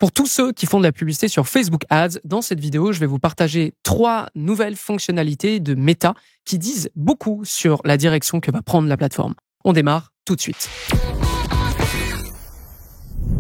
Pour tous ceux qui font de la publicité sur Facebook Ads, dans cette vidéo, je vais vous partager 3 nouvelles fonctionnalités de Meta qui disent beaucoup sur la direction que va prendre la plateforme. On démarre tout de suite.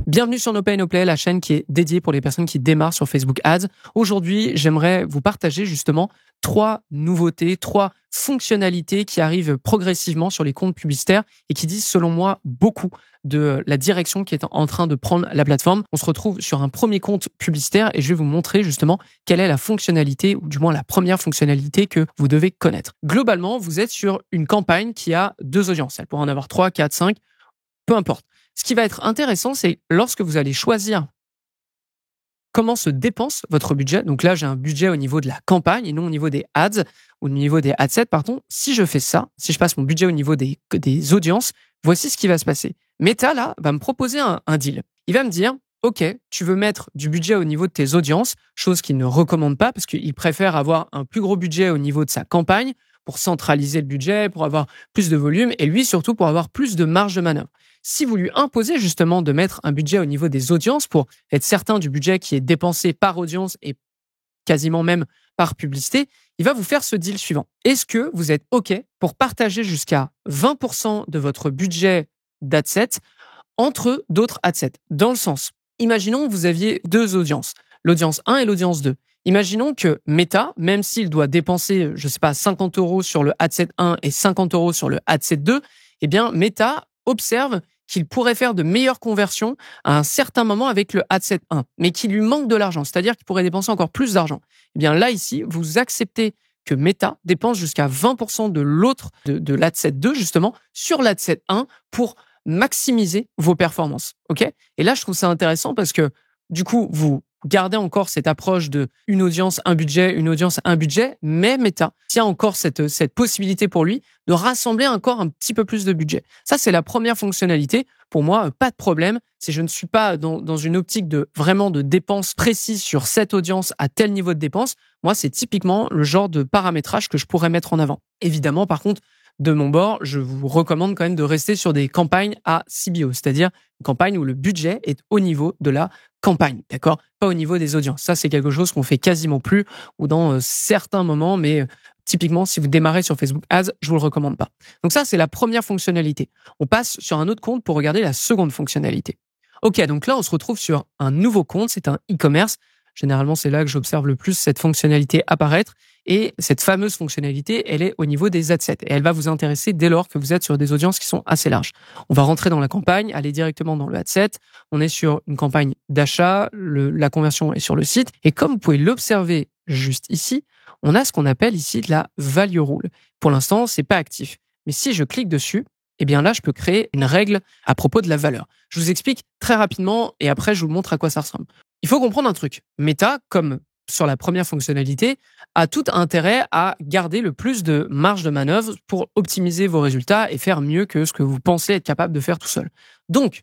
Bienvenue sur No Pay No Play, la chaîne qui est dédiée pour les personnes qui démarrent sur Facebook Ads. Aujourd'hui, j'aimerais vous partager justement 3 nouveautés, 3 fonctionnalités qui arrivent progressivement sur les comptes publicitaires et qui disent selon moi beaucoup de la direction qui est en train de prendre la plateforme. On se retrouve sur un premier compte publicitaire et je vais vous montrer justement quelle est la fonctionnalité ou du moins la première fonctionnalité que vous devez connaître. Globalement, vous êtes sur une campagne qui a 2 audiences. Elle pourrait en avoir 3, 4, 5, peu importe. Ce qui va être intéressant, c'est lorsque vous allez choisir comment se dépense votre budget. Donc là, j'ai un budget au niveau de la campagne et non au niveau des ads ou au niveau des adsets, pardon. Si je fais ça, si je passe mon budget au niveau des audiences, voici ce qui va se passer. Meta, là, va me proposer un deal. Il va me dire, OK, tu veux mettre du budget au niveau de tes audiences, chose qu'il ne recommande pas parce qu'il préfère avoir un plus gros budget au niveau de sa campagne pour centraliser le budget, pour avoir plus de volume et lui, surtout, pour avoir plus de marge de manœuvre. Si vous lui imposez justement de mettre un budget au niveau des audiences pour être certain du budget qui est dépensé par audience et quasiment même par publicité, il va vous faire ce deal suivant. Est-ce que vous êtes OK pour partager jusqu'à 20% de votre budget d'adset entre d'autres adsets? Dans le sens, imaginons que vous aviez 2 audiences, l'audience 1 et l'audience 2. Imaginons que Meta, même s'il doit dépenser, 50 € sur le adset 1 et 50 € sur le adset 2, eh bien, Meta observe qu'il pourrait faire de meilleures conversions à un certain moment avec le adset 1, mais qu'il lui manque de l'argent, c'est-à-dire qu'il pourrait dépenser encore plus d'argent. Eh bien là, ici, vous acceptez que Meta dépense jusqu'à 20% de l'autre, de l'adset 2, justement, sur l'adset 1 pour maximiser vos performances. OK ? Et là, je trouve ça intéressant parce que, du coup, vous gardez encore cette approche de une audience, un budget, une audience, un budget, mais Meta tient encore cette possibilité pour lui de rassembler encore un petit peu plus de budget. Ça, c'est la première fonctionnalité. Pour moi, pas de problème. Si je ne suis pas dans une optique de vraiment de dépenses précises sur cette audience à tel niveau de dépense, moi, c'est typiquement le genre de paramétrage que je pourrais mettre en avant. Évidemment, par contre, de mon bord, je vous recommande quand même de rester sur des campagnes à CBO, c'est-à-dire une campagne où le budget est au niveau de la campagne, d'accord ? Pas au niveau des audiences. Ça, c'est quelque chose qu'on fait quasiment plus ou dans certains moments, mais typiquement, si vous démarrez sur Facebook Ads, je vous le recommande pas. Donc ça, c'est la première fonctionnalité. On passe sur un autre compte pour regarder la seconde fonctionnalité. OK, donc là, on se retrouve sur un nouveau compte, c'est un e-commerce. Généralement, c'est là que j'observe le plus cette fonctionnalité apparaître. Et cette fameuse fonctionnalité, elle est au niveau des adsets. Et elle va vous intéresser dès lors que vous êtes sur des audiences qui sont assez larges. On va rentrer dans la campagne, aller directement dans le adset. On est sur une campagne d'achat. La conversion est sur le site. Et comme vous pouvez l'observer juste ici, on a ce qu'on appelle ici de la value rule. Pour l'instant, c'est pas actif. Mais si je clique dessus, eh bien là, je peux créer une règle à propos de la valeur. Je vous explique très rapidement et après, je vous montre à quoi ça ressemble. Il faut comprendre un truc. Meta, comme sur la première fonctionnalité, a tout intérêt à garder le plus de marge de manœuvre pour optimiser vos résultats et faire mieux que ce que vous pensez être capable de faire tout seul. Donc,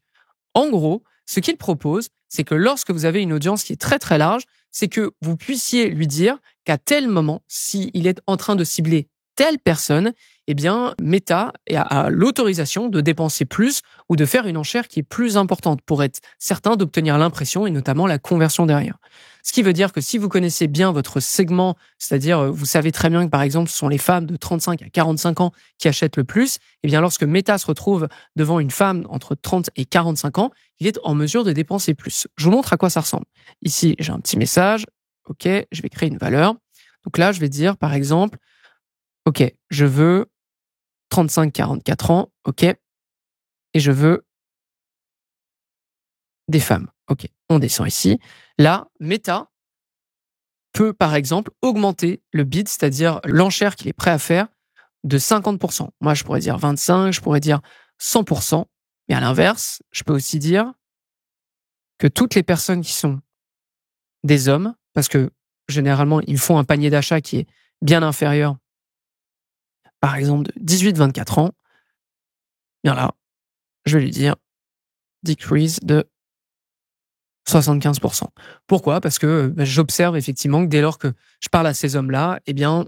en gros, ce qu'il propose, c'est que lorsque vous avez une audience qui est très très large, c'est que vous puissiez lui dire qu'à tel moment, s'il est en train de cibler telle personne, eh bien, Meta a l'autorisation de dépenser plus ou de faire une enchère qui est plus importante pour être certain d'obtenir l'impression et notamment la conversion derrière. Ce qui veut dire que si vous connaissez bien votre segment, c'est-à-dire vous savez très bien que par exemple ce sont les femmes de 35 à 45 ans qui achètent le plus, eh bien lorsque Meta se retrouve devant une femme entre 30 et 45 ans, il est en mesure de dépenser plus. Je vous montre à quoi ça ressemble. Ici, j'ai un petit message. OK, je vais créer une valeur. Donc là, je vais dire par exemple, OK, je veux 35-44 ans, OK, et je veux des femmes. OK, on descend ici. Là, Meta peut, par exemple, augmenter le bid, c'est-à-dire l'enchère qu'il est prêt à faire de 50%. Moi, je pourrais dire 25%, je pourrais dire 100%. Mais à l'inverse, je peux aussi dire que toutes les personnes qui sont des hommes, parce que généralement, ils font un panier d'achat qui est bien inférieur, par exemple, de 18-24 ans, bien là, je vais lui dire decrease de 75%. Pourquoi ? Parce que j'observe effectivement que dès lors que je parle à ces hommes-là, eh bien,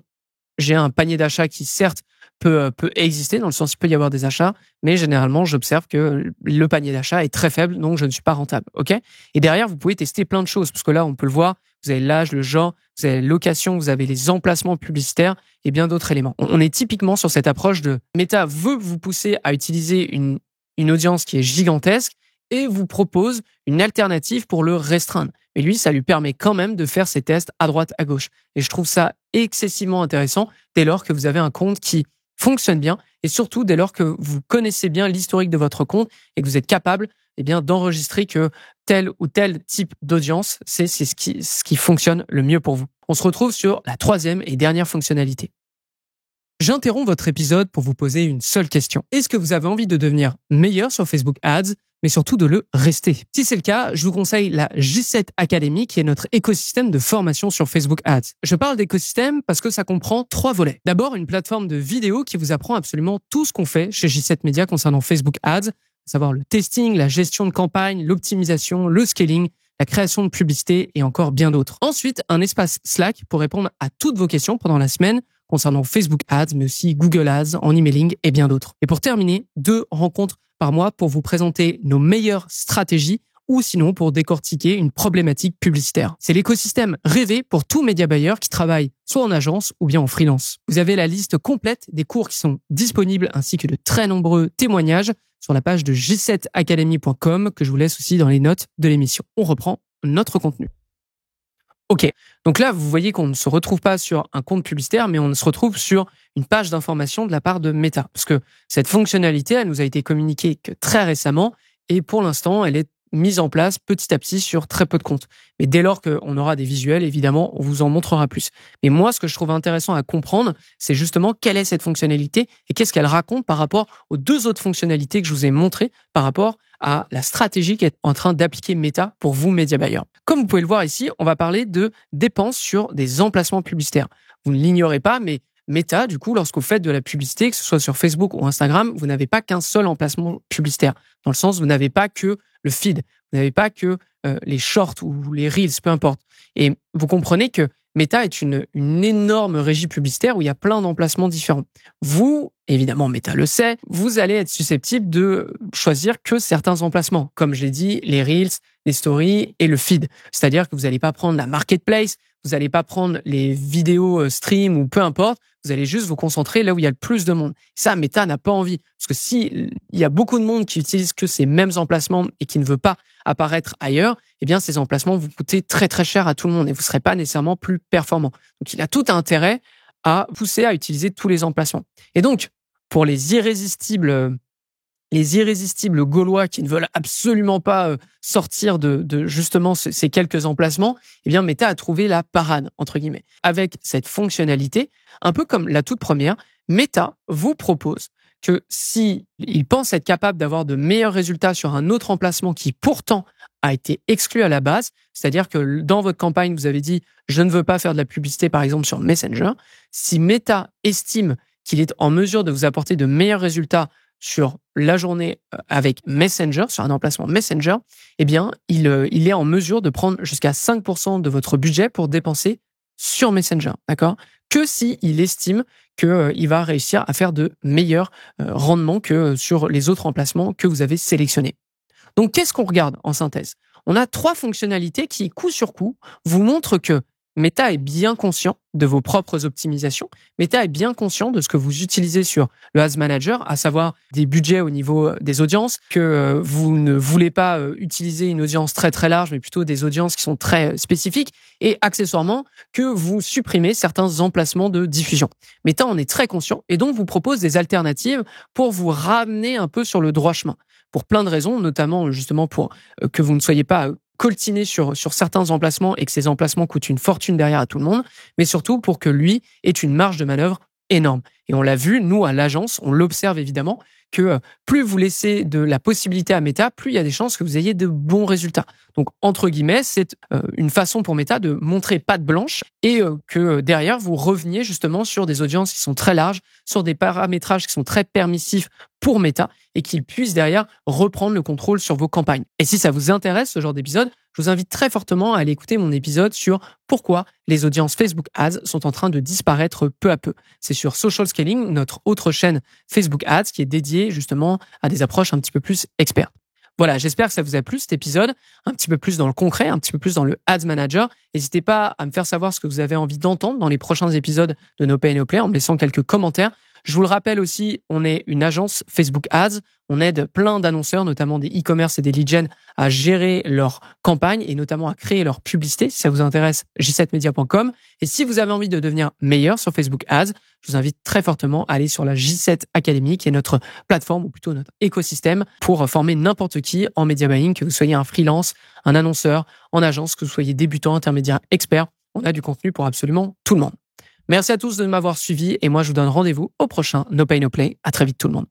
j'ai un panier d'achat qui, certes, peut exister, dans le sens il peut y avoir des achats, mais généralement, j'observe que le panier d'achat est très faible, donc je ne suis pas rentable. OK? Et derrière, vous pouvez tester plein de choses, parce que là, on peut le voir, vous avez l'âge, le genre, vous avez la location, vous avez les emplacements publicitaires et bien d'autres éléments. On est typiquement sur cette approche de Meta veut vous pousser à utiliser une audience qui est gigantesque et vous propose une alternative pour le restreindre. Mais lui, ça lui permet quand même de faire ses tests à droite, à gauche. Et je trouve ça excessivement intéressant dès lors que vous avez un compte qui fonctionne bien et surtout dès lors que vous connaissez bien l'historique de votre compte et que vous êtes capable d'enregistrer que tel ou tel type d'audience, c'est ce qui fonctionne le mieux pour vous. On se retrouve sur la troisième et dernière fonctionnalité. J'interromps votre épisode pour vous poser une seule question. Est-ce que vous avez envie de devenir meilleur sur Facebook Ads, mais surtout de le rester? Si c'est le cas, je vous conseille la J7 Academy, qui est notre écosystème de formation sur Facebook Ads. Je parle d'écosystème parce que ça comprend 3 volets. D'abord, une plateforme de vidéos qui vous apprend absolument tout ce qu'on fait chez J7 Media concernant Facebook Ads, à savoir le testing, la gestion de campagne, l'optimisation, le scaling, la création de publicité et encore bien d'autres. Ensuite, un espace Slack pour répondre à toutes vos questions pendant la semaine concernant Facebook Ads, mais aussi Google Ads, en emailing et bien d'autres. Et pour terminer, 2 rencontres par mois pour vous présenter nos meilleures stratégies ou sinon pour décortiquer une problématique publicitaire. C'est l'écosystème rêvé pour tout média buyer qui travaille soit en agence ou bien en freelance. Vous avez la liste complète des cours qui sont disponibles ainsi que de très nombreux témoignages sur la page de j7academy.com que je vous laisse aussi dans les notes de l'émission. On reprend notre contenu. OK. Donc là, vous voyez qu'on ne se retrouve pas sur un compte publicitaire, mais on se retrouve sur une page d'information de la part de Meta. Parce que cette fonctionnalité, elle nous a été communiquée que très récemment et pour l'instant, elle est mise en place petit à petit sur très peu de comptes. Mais dès lors qu'on aura des visuels, évidemment, on vous en montrera plus. Mais moi, ce que je trouve intéressant à comprendre, c'est justement quelle est cette fonctionnalité et qu'est-ce qu'elle raconte par rapport aux 2 autres fonctionnalités que je vous ai montrées par rapport à la stratégie qu'est en train d'appliquer Meta pour vous, média buyers. Comme vous pouvez le voir ici, on va parler de dépenses sur des emplacements publicitaires. Vous ne l'ignorez pas, mais Meta, du coup, lorsque vous faites de la publicité, que ce soit sur Facebook ou Instagram, vous n'avez pas qu'un seul emplacement publicitaire. Dans le sens, vous n'avez pas que le feed, vous n'avez pas que les shorts ou les reels, peu importe. Et vous comprenez que Meta est une énorme régie publicitaire où il y a plein d'emplacements différents. Vous, évidemment, Meta le sait, vous allez être susceptible de choisir que certains emplacements. Comme je l'ai dit, les reels, les stories et le feed. C'est-à-dire que vous n'allez pas prendre la marketplace, vous n'allez pas prendre les vidéos stream ou peu importe. Vous allez juste vous concentrer là où il y a le plus de monde. Ça, Meta n'a pas envie. Parce que si il y a beaucoup de monde qui utilise que ces mêmes emplacements et qui ne veut pas apparaître ailleurs, eh bien, ces emplacements vous coûtent très, très cher à tout le monde et vous ne serez pas nécessairement plus performant. Donc, il a tout intérêt à pousser à utiliser tous les emplacements. Et donc, pour les irrésistibles Gaulois qui ne veulent absolument pas sortir de justement ces quelques emplacements, eh bien Meta a trouvé la parade entre guillemets. Avec cette fonctionnalité, un peu comme la toute première, Meta vous propose que si il pense être capable d'avoir de meilleurs résultats sur un autre emplacement qui pourtant a été exclu à la base, c'est-à-dire que dans votre campagne, vous avez dit je ne veux pas faire de la publicité par exemple sur Messenger, si Meta estime qu'il est en mesure de vous apporter de meilleurs résultats sur la journée avec Messenger, sur un emplacement Messenger, eh bien, il est en mesure de prendre jusqu'à 5% de votre budget pour dépenser sur Messenger, d'accord? Que si il estime qu'il va réussir à faire de meilleurs rendements que sur les autres emplacements que vous avez sélectionnés. Donc, qu'est-ce qu'on regarde en synthèse? On a 3 fonctionnalités qui, coup sur coup, vous montrent que Meta est bien conscient de vos propres optimisations. Meta est bien conscient de ce que vous utilisez sur le Ads Manager, à savoir des budgets au niveau des audiences, que vous ne voulez pas utiliser une audience très très large, mais plutôt des audiences qui sont très spécifiques, et accessoirement que vous supprimez certains emplacements de diffusion. Meta en est très conscient et donc vous propose des alternatives pour vous ramener un peu sur le droit chemin. Pour plein de raisons, notamment justement pour que vous ne soyez pas coltiner sur certains emplacements et que ces emplacements coûtent une fortune derrière à tout le monde, mais surtout pour que lui ait une marge de manœuvre énorme. Et on l'a vu, nous, à l'agence, on l'observe évidemment, que plus vous laissez de la possibilité à Meta, plus il y a des chances que vous ayez de bons résultats. Donc, entre guillemets, c'est une façon pour Meta de montrer patte blanche et que derrière, vous reveniez justement sur des audiences qui sont très larges, sur des paramétrages qui sont très permissifs pour Meta et qu'il puisse derrière reprendre le contrôle sur vos campagnes. Et si ça vous intéresse, ce genre d'épisode, je vous invite très fortement à aller écouter mon épisode sur pourquoi les audiences Facebook Ads sont en train de disparaître peu à peu. C'est sur Social Scaling, notre autre chaîne Facebook Ads qui est dédiée justement à des approches un petit peu plus expertes. Voilà, j'espère que ça vous a plu cet épisode, un petit peu plus dans le concret, un petit peu plus dans le Ads Manager. N'hésitez pas à me faire savoir ce que vous avez envie d'entendre dans les prochains épisodes de No Pay No Play en me laissant quelques commentaires. Je vous le rappelle aussi, on est une agence Facebook Ads. On aide plein d'annonceurs, notamment des e-commerce et des lead gen, à gérer leurs campagnes et notamment à créer leur publicité. Si ça vous intéresse, j7media.com. Et si vous avez envie de devenir meilleur sur Facebook Ads, je vous invite très fortement à aller sur la J7 Academy, qui est notre plateforme, ou plutôt notre écosystème, pour former n'importe qui en media buying, que vous soyez un freelance, un annonceur, en agence, que vous soyez débutant, intermédiaire, expert. On a du contenu pour absolument tout le monde. Merci à tous de m'avoir suivi et moi je vous donne rendez-vous au prochain No Pay No Play. À très vite tout le monde.